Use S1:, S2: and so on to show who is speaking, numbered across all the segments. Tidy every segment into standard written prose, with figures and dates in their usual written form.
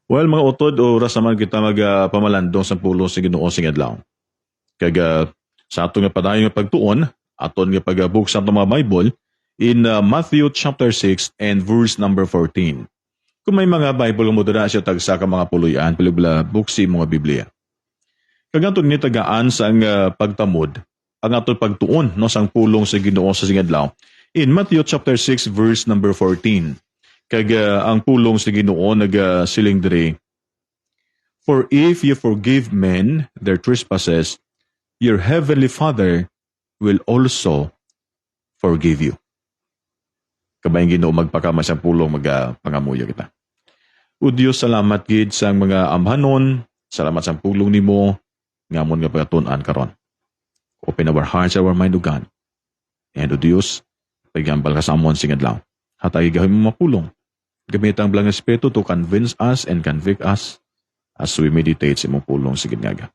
S1: Well, mga utod, oras naman kita magpamalandong sa pulong sa Ginoo sing adlaw. Kag sa ato nga padayon nga pagtuon, aton nga pagbuksan ng mga Bible in Matthew chapter 6 and verse number 14. Kung may mga Bible mo dira siya tagsa ka mga puluyan, pilibla buksi mga Biblia. Kag aton ni tagaan sang pagtamod, ang aton pagtuon no sang pulong sa Ginoo sa sing adlaw in Matthew chapter 6 verse number 14. Kag ang pulong sa Ginoo nagasiling diri, for if you forgive men their trespasses, your heavenly Father will also forgive you. Kabayang Ginoo magpakama sa pulong pangamuyo kita. O Dios, salamat gid sa mga amhanon, salamat sa pulong nimo ngamon nga pagtun-an karon. Open our hearts, our mind, O God. And O Dios, pagambal ka sa amon sing adlaw. Hatay gawin mo mapulong. Gamit ang Blang Espiritu to convince us and convict us as we meditate sa imong pulong sa gingaga.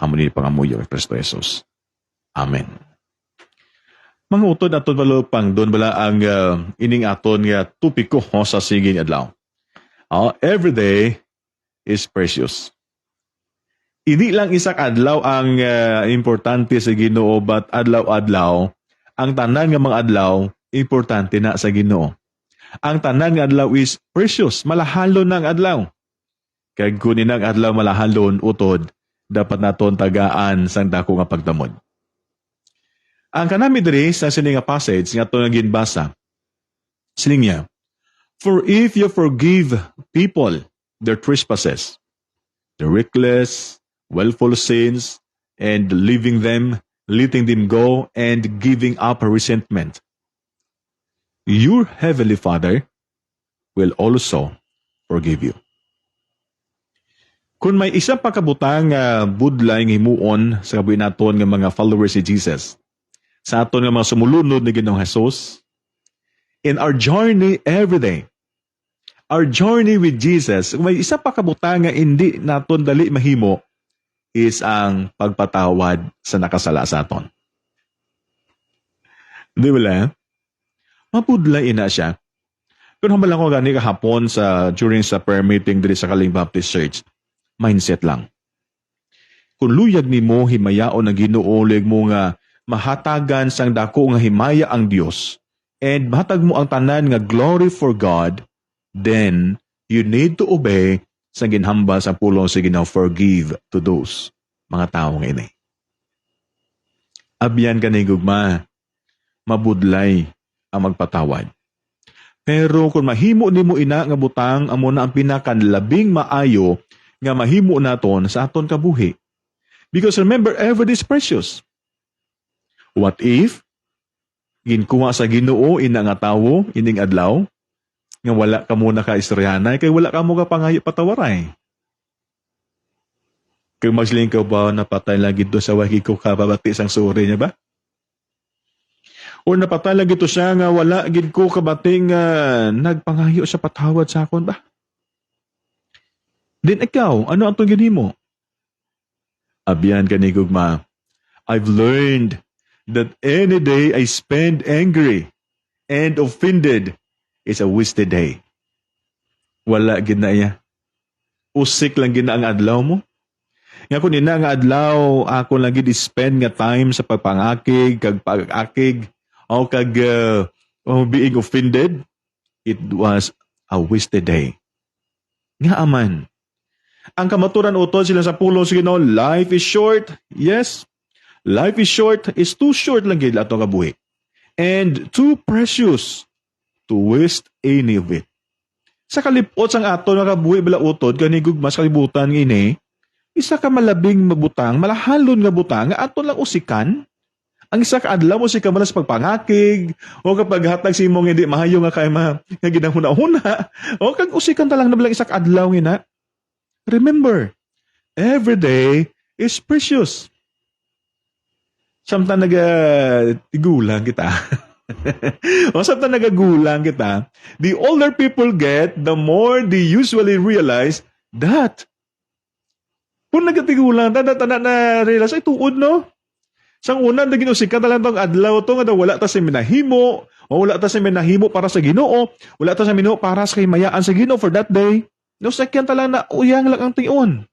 S1: Amon ni pangamuyo kay Kristo Jesus. Amen. Mga utod aton balupang doon bala ang ining aton nga tupiko sa siging adlaw. Every day is precious. Hindi lang isak adlaw ang importante sa Ginoo, but adlaw-adlaw ang tanan nga mga adlaw importante na sa Ginoo. Ang tanan nga adlaw is precious, malahalon ang adlaw. Kag kunin ang adlaw malahalon utod, dapat naton tagaan sang dako nga pagdamod. Ang kanami diri sa sining nga passage nga ato nga ginbasa, siling niya, for if you forgive people their trespasses, the reckless, willful sins, and leaving them, letting them go, and giving up resentment, your heavenly Father will also forgive you. Kung may isa pa kabutang budlay ng himuon sa kabuhi naton ng mga followers ni Jesus, sa aton ng mga sumulunod ni Ginoong Jesus, in our journey every day, our journey with Jesus, kung may isa pa kabutang nga hindi naton dali mahimo, is ang pagpatawad sa nakasala sa aton. Di ba lang? Mapudlay ina siya. Kung hamalang ko gani kahapon during sa prayer meeting diri sa Kaling Baptist Church, mindset lang. Kung luyag ni mo himayaon ang Ginoo, lig mo nga mahatagan sang dako nga himaya ang Dios, and mahatag mo ang tanan nga glory for God, then you need to obey sa ginhambal sa pulong sa Ginoo, forgive to those mga tao nga ini. Abyan ka ni gugma, mabudlay ang magpatawad. Pero kung mahimo nimo ina nga butang, amo na ang pinakanlabing maayo nga mahimo naton sa aton kabuhi. Because remember, every day is precious. What if ginkuha sa Ginoo ina nga tawo ining adlaw nga wala ka muna ka istoryahanay kay wala ka mo ka pangayo patawaray? Kay masling ka ba napatay lagi do sa wagi ko kababati sang suri niya ba? O napatay lagi to siya nga wala gid ko kabating nagpangayo sa patawad sa akon ba? Din ikaw, ano ang tungin mo? Abyan ka ni gugma, I've learned that any day I spend angry and offended is a wasted day. Wala gid na iya. Usik lang gid na ang adlaw mo. Nga kung ina nga adlaw, ako lang gid spend nga time sa pagpangakig, kag pag-akig, o kag being offended, it was a wasted day. Nga aman. Ang kamaturan utod sila sa pulong sa Ginoo, life is short. Yes, life is short. It's too short lang gid ato nga buhi. And too precious to waste any of it. Sa kalipot sang ato nga buhi bala utod kani gugmas kalibutan ngini, isa ka malabing mabutang, malahalon nga butang nga ato lang usikan. Ang isa ka adlaw mo si kamalas pagpangakig o kapag hatag si imong hindi mahayo nga kay nga ginahuna-huna o kag usikan ta lang na bilang isa ka adlaw ngina. Remember, every day is precious. Samtang nagtigulang kita. O samtang nagagulang kita, the older people get, the more they usually realize that kung nagatigulang, tanda na realize, ay tuod no? Sang una, naging usikan na lang itong adlaw to, nga wala ta sa minahimo, o wala ta sa minahimo para sa Ginoo, wala ta sa minahimo para sa himayaan sa Ginoo for that day. No, sakyan talang na uyang lang ang tion.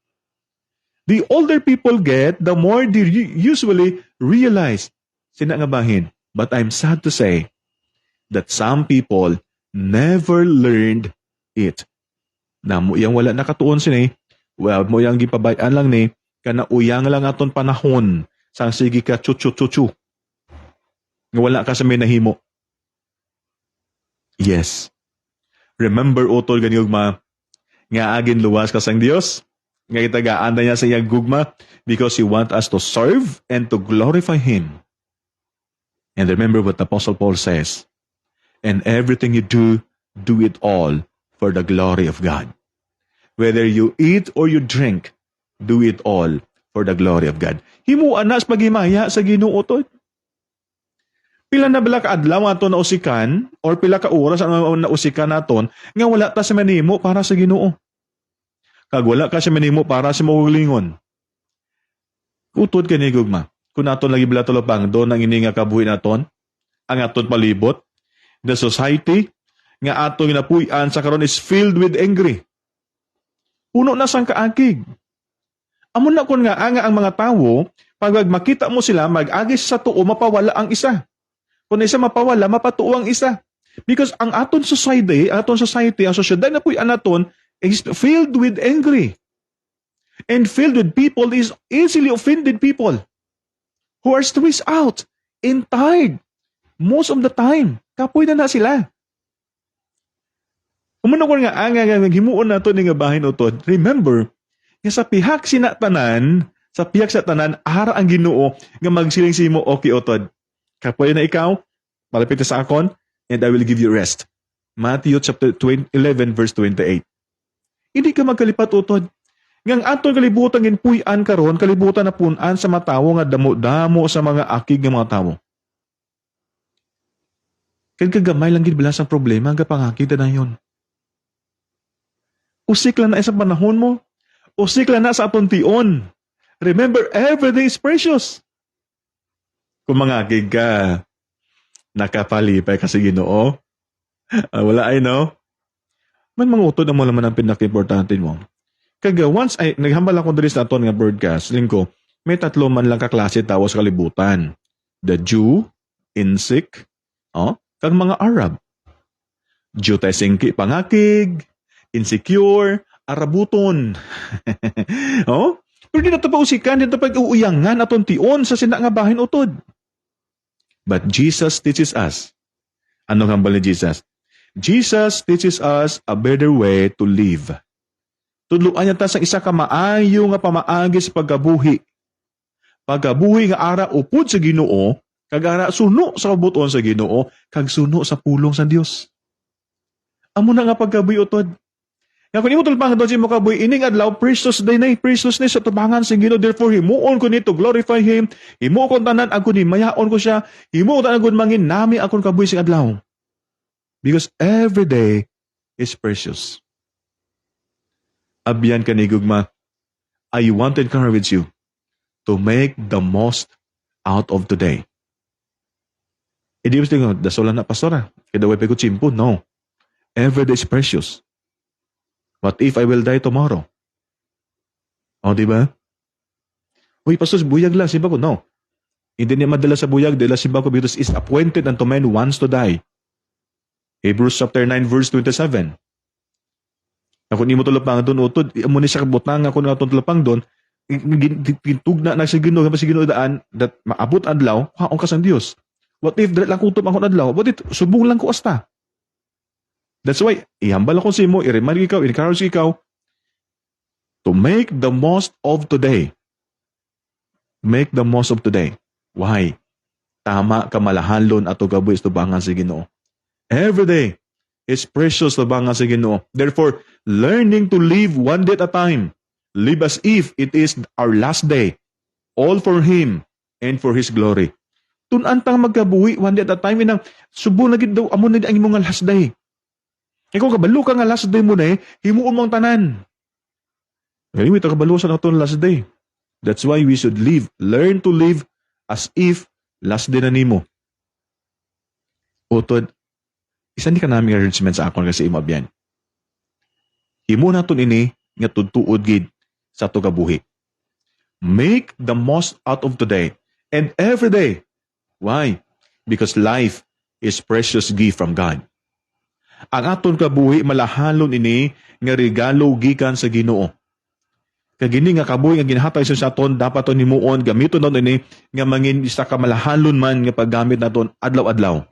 S1: The older people get, the more they usually realize, sina nga bahin. But I'm sad to say that some people never learned it. Na mo yang wala nakatuon sini, well, mo yang gipabayan lang ni, kana uyang lang aton panahon, sang sige ka chuchu-chuchu. Nga wala ka sa may nahimo. Yes. Remember utol gani ugma, nga agin luwas ka sang Dios, nga itagaan na niya sa iyang gugma, because He want us to serve and to glorify Him. And remember what the Apostle Paul says, and everything you do, do it all for the glory of God. Whether you eat or you drink, do it all for the glory of God. Himuan na sa paghimaya sa Ginoo to. Pila na bala ka adlaw ato na usikan, or pila ka oras ang nausikan naton, nga wala ta sa manimo para sa Ginoo. Kag wala ka sa manimo para sa magulingon. Utod kani gugma. Kung naton lagi bala tulopang doon ang ini nga kabuhi naton, ang aton palibot, the society nga aton ginapuy-an sa karon is filled with angry. Puno na sang kaakig. Amon na kun nga anga ang mga tawo, pag makita mo sila, mag-agis sa tuo, mapawala ang isa. Kung isa mapawala, mapatuo ang isa. Because ang aton society, ang sosyedad na puy-an naton, is filled with angry. And filled with people is easily offended people who are stressed out and tired most of the time. Kapoy na sila. Umano ko nga ang himuon nato ni nga bahin utod. Remember, nga sa pihak sinatanan, ara ang Ginoo nga magsiling simo okay utod. Kapoy na ikaw, malapit sa akon, and I will give you rest. Matthew chapter 11 verse 28. Hindi ka magkalipat utod. Ngang aton kalibutan ginpuy-an karon, kalibutan na punan sa mga tawo nga damo-damo sa mga akig ng mga tawo. Kaya kagamay lang gid bilang sang problema nga pangakita na yon. Usik lang na sa panahon mo. Usik lang na sa aton tion. Remember, every day is precious. Kung mga akig ka, nakapalipay ka sa Ginoo, wala ay no? Man mga utod ang mo naman ang pinaka-importante mo. Kaga once ay naghambal ako diri sa aton nga broadcast, lingko, may tatlo man lang kaklase tao sa kalibutan. The Jew, Insik, kag mga Arab. Jew tayo singki pangakig, insecure, Arabuton. Pero di na ito pa usikan, di na ito pa uuyangan aton tion sa sina nga bahin utod. But Jesus teaches us. Anong hambal ni Jesus? Jesus teaches us a better way to live. Tudluan niya ta sa isa ka maayo nga pamaagi sa pagkabuhi. Pagkabuhi nga ara upod sa Ginoo, kag ara suno sa kabuton sa Ginoo, kag suno sa pulong sa Dios. Amo na nga pagkabuhi utod. Nga kung imo tulpang doon si mo kabuhi, ining adlaw precious day na, precious day sa tubangan sa Ginoo. Therefore himuon ko nito glorify Him. Himuon ko tanan ako ni mayaon ko siya. Himuon tanan ko mangin nami akon kabuhi sing adlaw. Because every day is precious. Abyan kanigugma, I want to encourage you to make the most out of today. Hindi mo tingin, dasolan na pastora. Kaya daw ko chimpo. No. Every day is precious. What if I will die tomorrow? Diba? Uy, pastor, buyag lang. Simba ko, no. Hindi niya madala sa buyag. Dala simba ko because is appointed unto man who wants to die. Hebrews chapter 9 verse 27. Ako ni mo tulapang doon utod, amo ni sa kabutang ako nga tulapang doon, gintugna na sa Ginoo sa Ginoo daan that maabot adlaw, haon ka sang Dios. What if dili lang kutob ako adlaw? What if subong lang ko asta? That's why ihambal ako sa imo, i-remind ikaw, encourage ikaw to make the most of today. Make the most of today. Why? Tama ka malahalon ato gaboy tubangan sa Ginoo. Every day is precious tubangan sa Ginoo. Therefore, learning to live one day at a time. Live as if it is our last day. All for Him and for His glory. Tunantang magkabuhi one day at a time. Inang subo na gid daw amo na ang imong last day. Ikaw kabalo ka nga last day mo na himuon mong tanan. Anyway, kabalo sa naton last day. That's why we should live. Learn to live as if last day na nimo. Utod, isa ni ka namin encouragement sa akon kasi imabyan. Himo naton ini nga tudtuod gid sa ato kabuhi. Make the most out of today and every day. Why? Because life is precious gift from God. Ang aton kabuhi malahalon ini nga regalo gikan sa Ginoo. Kagini nga kabuhi nga ginhatag sa aton dapat ton himuon gamiton naton ini nga mangin isa ka malahalon man nga paggamit naton adlaw-adlaw.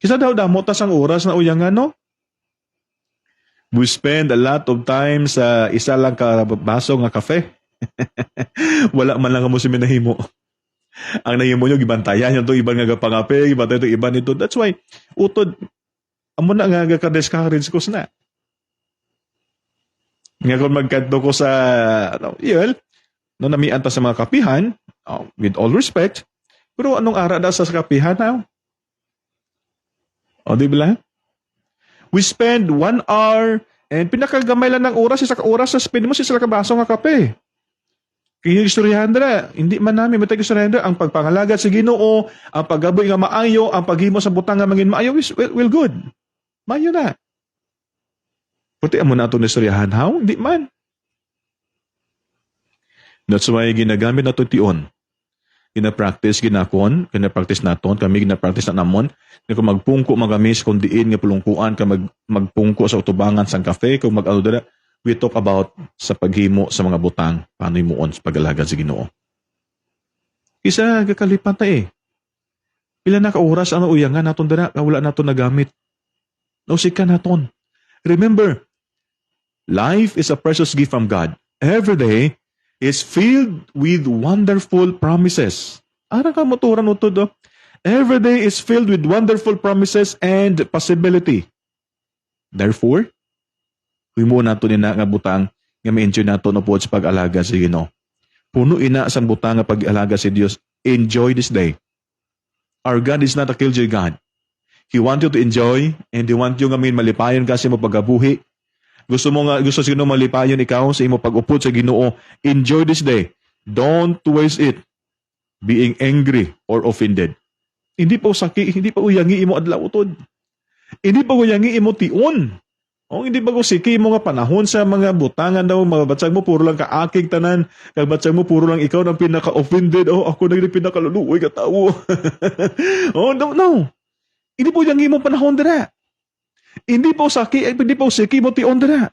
S1: Kisa daw damo tas ang oras na uyangan no? We spend a lot of time sa isa lang ka baso nga kafe. Wala man lang mo si minahimo. Ang nahimo nyo, gibantayan nyo ito, iban nga pangape, gibantayan ito, iban ito. That's why, utod, amo na nga ka-discourage ko na. Nga kung magkanto ko sa, no, namian ta sa mga kapihan, with all respect, pero anong ara na sa kapihan na? O, di ba? We spend 1 hour, and pinakagamay lang ng oras, isa ka oras sa spend mo, isa ka baso nga kape. Kaya istoryahan dira, hindi man namin matag istoryahan dira, ang pagpangalagad sa Ginoo, ang paggaboy nga maayo, ang paghimo sa butang nga mangin maayo, well good. Maayo na. Puti amo na ito na istoryahan, how? Hindi man. That's why ginagamit na ito tion. Gina-practice naton, kami gina-practice na namon, na kung magpungko magamis, kung diin nga pulungkuan, ka magpungko sa utubangan sang kafe, kung mag-ano dira, we talk about sa paghimo sa mga butang, paano himuon sa pag-alagad sa Ginoo. Isa kakalipan ta Pila na ka oras ang uyangan naton dira, wala naton nagamit. Nausika naton. Remember, life is a precious gift from God. Every day is filled with wonderful promises. Arang ka moturan utod. Every day is filled with wonderful promises and possibility. Therefore, himo nato ni nga butang nga ma-enjoy nato no pod sa pag-alaga sa Ginoo. Puno ina sang butang nga pag-alaga sa Dios. Enjoy this day. Our God is not a killjoy God. He want you to enjoy and He want you nga malipayon kasi mo pagabuhi. Gusto sa Ginoo malipayon ikaw sa imo pag-upod sa Ginoo. Enjoy this day. Don't waste it being angry or offended. Hindi pa uyangi imo adlaw utod. Hindi pa uyangi imo tion. O hindi ba ko siki mo nga panahon sa mga butangan daw, mga batsag mo puro lang kaakig tanan, kag batsag mo puro lang ikaw nang pinaka-offended, ako na yung pinaka-luluoy ka tao. Oh, no. Hindi po yung imong panahon dira. Hindi po siki mo tion dira.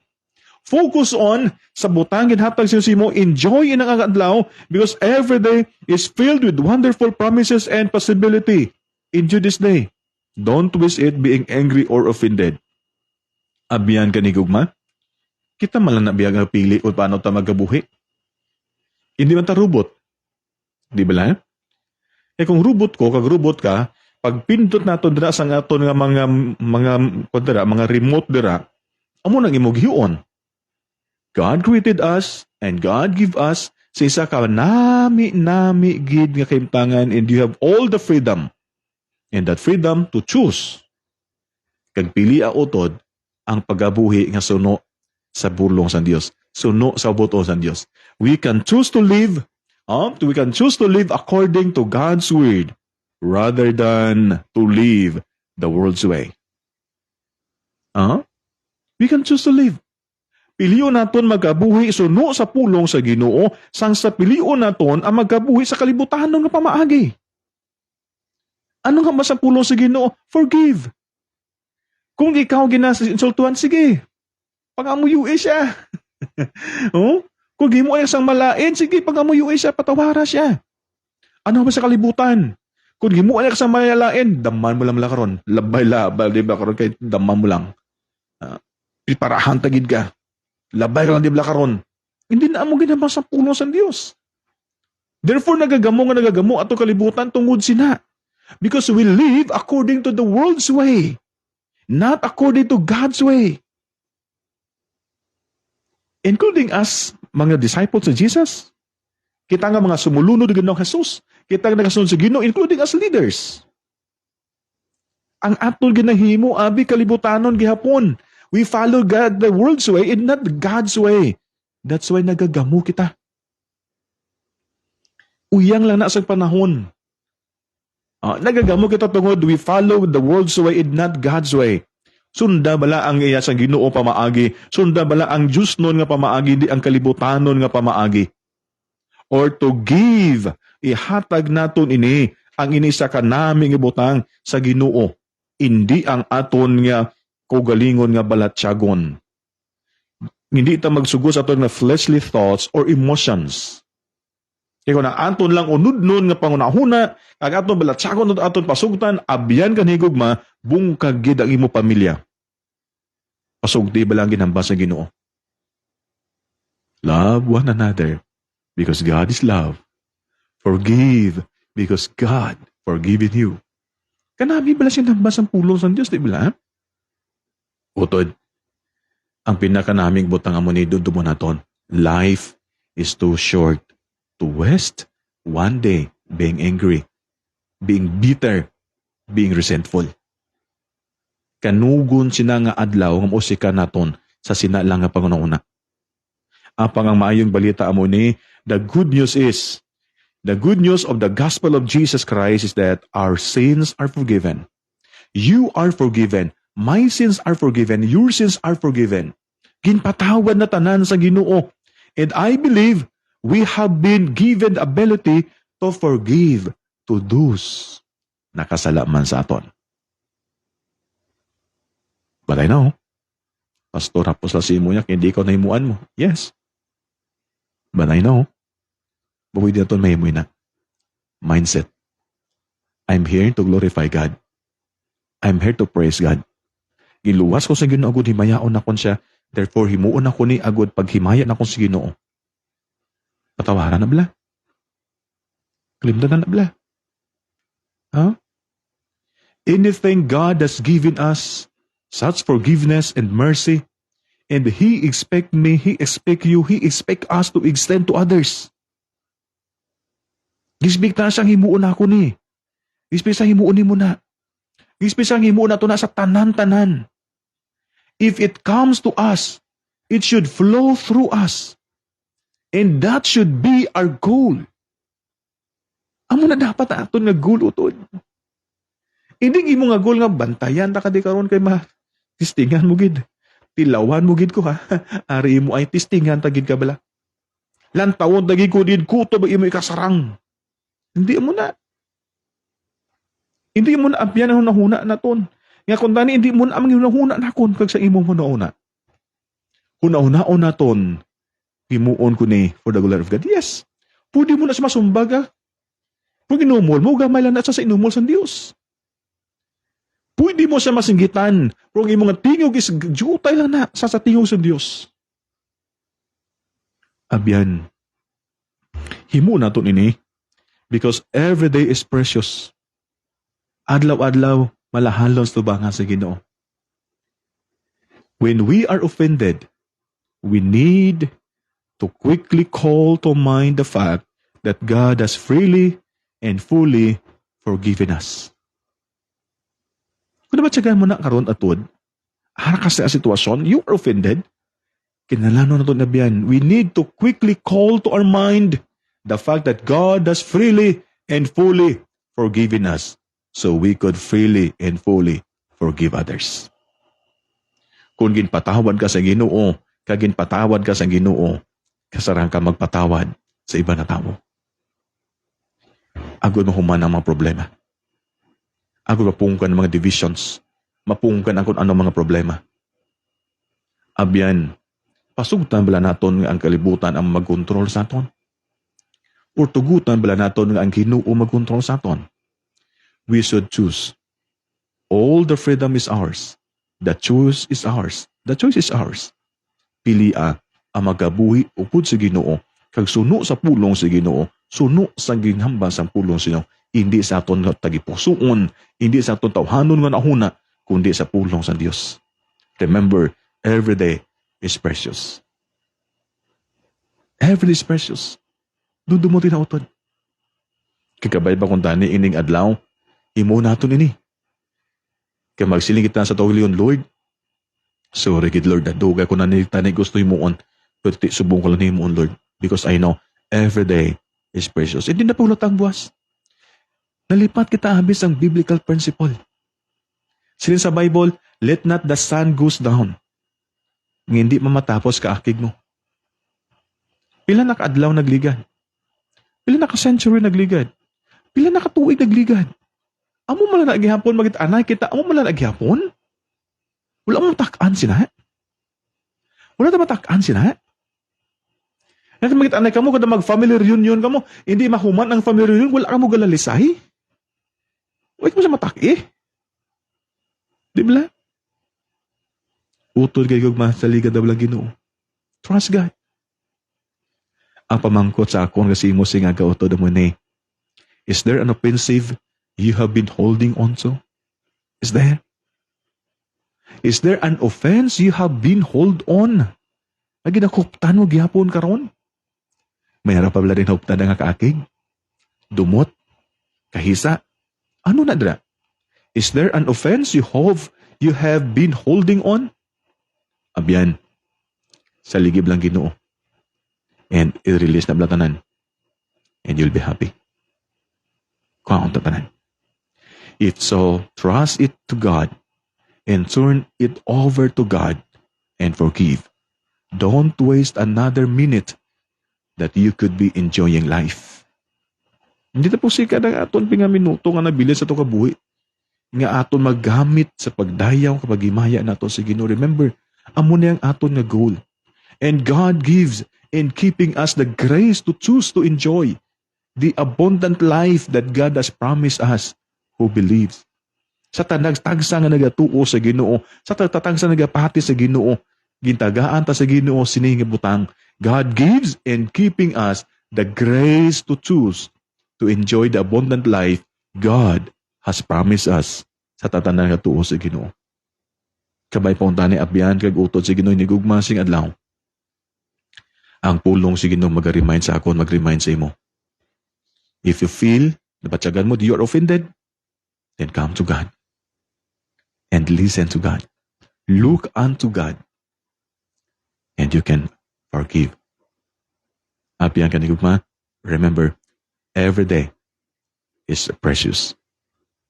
S1: Focus on sa butangin hatag siyo mo, enjoy in ang adlaw because every day is filled with wonderful promises and possibility. Enjoy this day. Don't waste it being angry or offended. Abiyan ka ni Gugma? Kita malang nabiyag nga pili o paano ta magabuhi. Hindi man ta robot. Di ba lang? Kung robot ka, pag pindot nato dira sa aton nga mga remote dira, amo nang imong gihuon. God created us and God give us sa isa ka nami gid nga kahimtangan and you have all the freedom and that freedom to choose. Kag pili a utod ang pagabuhi nga suno sa bulong sa Dios, suno sa buto sa Dios. We can choose to live according to God's word rather than to live the world's way. We can choose to live. Piliyon naton magabuhi suno sa pulong sa Ginoo, sang sa piliyon naton ang magabuhi sa kalibutanon nga pamaagi. Ano nga ba sa pulong sa Ginoo? Forgive. Kung ikaw ginasinsultuhan, sige. Pangamuyuin siya. Kung di mo ay isang malain, sige, pangamuyuin siya, patawara siya. Ano ba sa kalibutan? Kung di mo ay isang malain, daman mo lang karon. Labay, di ba karon kay daman mo lang. Preparahan tagid ka. Labay ka lang di ba karon. Hindi na mo ginabang sa puno sa Diyos. Therefore, nagagamo ato kalibutan tungod sina. Because we live according to the world's way. Not according to God's way. Including us, mga disciples of Jesus. Kita nga mga sumulunod ng Ginoong Jesus. Kita nga nagasunod sa Ginoo, including us leaders. Ang atol ginahimo, abi kalibutanon gihapon. We follow God the world's way and not God's way. That's why nagagamo kita. Uyang lang na sa panahon. Nagagamo kita tungod, we follow the world's way and not God's way. Sunda bala ang iya sa Ginoo pamaagi. Sunda bala ang Diyos nun nga pamaagi, di ang kalibutanon nga pamaagi. Or to give, ihatag naton ini, ang ini sa kanaming ibutang sa Ginoo. Hindi ang aton nga kaugalingon nga balatyagon. Hindi ita magsugos aton nga fleshly thoughts or emotions. Kaya kung na aton lang unod nun nga pangunahuna, ang aton balatyagon at aton pasugtan, abyan kanhigugma, bungkag gid ang imo pamilya. Pasugdi ba lang ginhamba sa Ginoo? Love one another because God is love. Forgive because God forgiven you. Kanami bala siya nambas ang pulong sa Diyos, di ba? Utod, ang pinakanaming butang amo ni dudumo naton, life is too short to waste one day being angry, being bitter, being resentful. Kanugon sina nga adlaw ng usika naton sa sinalang nga pangunahuna. Apang ang maayong balita amo ni, the good news of the gospel of Jesus Christ is that our sins are forgiven. You are forgiven. My sins are forgiven. Your sins are forgiven. Ginpatawad na tanan sa Ginoo. And I believe we have been given the ability to forgive to those nakasala man sa aton. But I know, Pastor, hapos la si Imuyak, hindi ko nahimuan mo. Yes. But I know, bawi dito may imuin na. Mindset. I'm here to glorify God. I'm here to praise God. Giluwas ko sa Ginoo agud, himayaon na kon siya. Therefore, himuon ako ni agud paghimaya na kon sa Ginoo. Patawaran na bala. Kalimdan na bala. Huh? Anything God has given us, such forgiveness and mercy, and He expect me, He expect you, He expect us to extend to others. Gisbik na siyang himuon ako ni. Gisbik sa himuon ni mo na. Gisbik sa himuon na to na sa tanan-tanan. If it comes to us, it should flow through us. And that should be our goal. Amo na dapat aton nga goal utod. Hindi imo nga goal nga bantayan ta kadi karon kay tistingan mo gid. Tilawan mo gid ko ha. Ari mo ay tistingan ta gid ka bala. Lantawon dagi ko din kuto ba imo ikasarang. Hindi mo na. Hindi mo na abyan ang hunahuna naton. Nga kung tani hindi mo na ang hunahuna nakon kag sa imo hunahuna. Hunahuna naton himuon ko ni for the glory of God. Yes. Pwede mo na sa masumbaga. Pag inumol mo, gamay lang na sa inumol sa Diyos. Pwede mo siya masinggitan. Kung imong tingog is jutay lang na sa tingog sa Diyos. Abyan. Himu na to nini. Because every day is precious. Adlaw-adlaw, malahalon sa tubangan sa Ginoo. When we are offended, we need to quickly call to mind the fact that God has freely and fully forgiven us. Kung naman tsagaan mo na karon atod, harakas sa sitwasyon, you are offended, kinalano na ito nabiyan. We need to quickly call to our mind the fact that God has freely and fully forgiven us so we could freely and fully forgive others. Kung ginpatawad ka sa Ginoo, kaginpatawad ka sa Ginoo, kasarang ka magpatawad sa iba na tao. Agod mahuman ang mga problema. Agod mapungkan ang mga divisions. Mapungkan ang kung ano mga problema. Abyan, pasugtan bala naton nga ang kalibutan ang magkontrol sa aton? O tugutan bala naton nga ang Ginoo magkontrol sa aton? We should choose. All the freedom is ours. The choice is ours. The choice is ours. Pilia ang magabuhi upod sa Ginoo, kag suno sa pulong sa Ginoo, suno sa ginhamba sa pulong sa Ginoo, hindi sa aton tagipusoon, hindi sa aton tawhanon nga nahuna, kundi sa pulong sa Dios. Remember, every day is precious. Every day is precious. Dudu mo tinautod. Kagabay ba kung tani ining adlaw, imo naton ini. Kaya magsiling kita sa tawiliyon, Lord, sorry kid Lord, nadugay ko na tani gusto himuon, pero subong ko lang himuon, Lord, because I know every day is precious. Hindi na pulot ang buwas. Nalipat kita habis ang biblical principle. Silin sa Bible, let not the sun goes down. Nga hindi mamatapos kaakig mo. Pila na kaadlaw nagligad. Pila na ka-century nagligad. Pila na katuig nagligad. Amo man na naghihapon magit anay kita, amo man na naghihapon. Wala mo matak-an sina. Wala ta matak-an sina. Kaya magit anay kamo kada mag-family reunion kamo, hindi mahuman ang family reunion, wala ka mo galalisay. Wait mo sa matak Di ba? Utol kayo sa liga daw lang Ginoo. Trust God. Ang pamangkot sa akong kasi mo singa kauto mo ni. Is there an offensive you have been holding on to? Is there? Is there an offense you have been hold on? Na ginakuptan mo gihapon karon? Mayroon pa bala rin huptan nga kaakig? Dumot? Kahisa? Ano na dra? Is there an offense you have been holding on? Abyan, sa ligib lang Ginoo. And i-release na blatanan. And you'll be happy. Kung ang tatanan. If so, trust it to God and turn it over to God and forgive. Don't waste another minute that you could be enjoying life. Hindi ta po sika na aton pinga minuto nga nabilis sa ito kabuhi. Nga aton maggamit sa pagdayaw kapag himaya na ito sa Ginoo. Remember, amo na ang aton nga goal. And God gives in keeping us the grace to choose to enjoy the abundant life that God has promised us who believes. Sa tanag-tagsa nga nagatuo sa Ginoo, sa tatagsa nagapati sa Ginoo, gintagaan ta sa Ginoo sining butang. God gives in keeping us the grace to choose to enjoy the abundant life God has promised us sa tatanan nga tuo sa Ginoo. Kabay paunta ni abyan kag utod sa Ginoo ni gugma sing adlaw. Ang pulong sa Ginoo mag-remind sa akon, mag-remind sa imo. If you feel na batyagan mo you are offended, then come to God and listen to God. Look unto God and you can forgive. Abyan ka ni gugma, remember, every day is precious.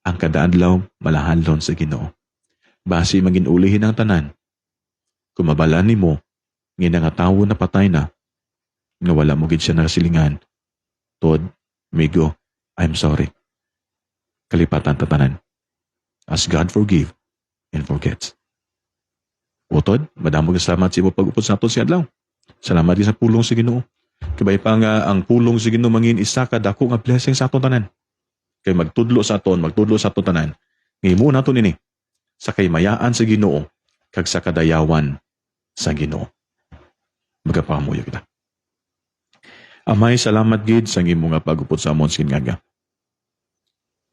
S1: Ang kada adlaw malahalon sa Ginoo. Basi maging ulihin ang tanan. Kung mabalan nimo nga nga tawo na patay na, nga wala mo gid siya nakasilingan. Tod, migo, I'm sorry. Kalipatan tatanan. As God forgive and forgets. Utod, madamog salamat sa imo pag-upod sa aton si adlaw. Salamat din sa pulong sa Ginoo. Kabay pa nga ang pulong sa Ginoo mangin isa ka dako nga blessing sa aton tanan. Kay magtudlo sa aton tanan. Ngimo naton ini sa kaymayaan sa Ginoo kag sa kadayawan sa Ginoo. Magapamuyo kita. Amay, salamat gid sa imo nga pag-upod sa amon singaga.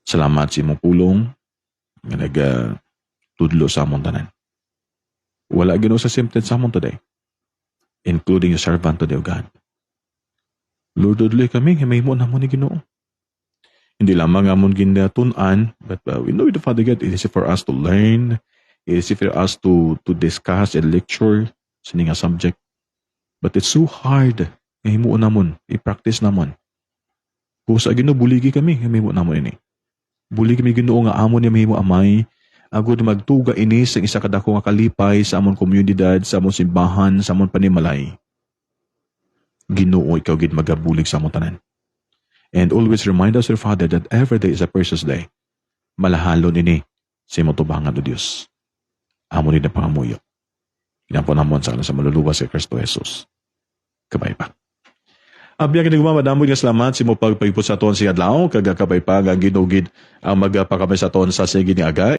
S1: Salamat sa imong pulong nga tudlo sa amon tanan. Wala Ginoo sa sentence sa amon today, including your servant today, O God. Lord, udloy kami, himahimo na mo ni Ginoo. Hindi lamang amon ginatun-an, but we know the Father God, it is for us to learn, it is for us to discuss and lecture sa nga subject. But it's so hard, himahimo namon, i-practice namon. Kung sa Ginoo, buligi kami, himahimo namon ini. Buligi kami Ginoo nga amon ni mahimo amay, agud magtuga ini sa isa kadako nga kalipay sa amon komunidad, sa amon simbahan, sa amon panimalay. Ginoo, ikaw gid magabulig sa amon tanan. And always remind us, Your Father, that every day is a precious day. Malahalon ini sa imong tubangan o Dios. Amon ni na pangamuyo. Ginapon namon sa maluluwas kay Kristo Jesus. Kabay pa. Abiyang kiniguma, madamog nga salamat sa imong pagpagput sa aton si adlaw, kag kabay pa nga ginugid ang magpakamay sa aton sa sige ni aga.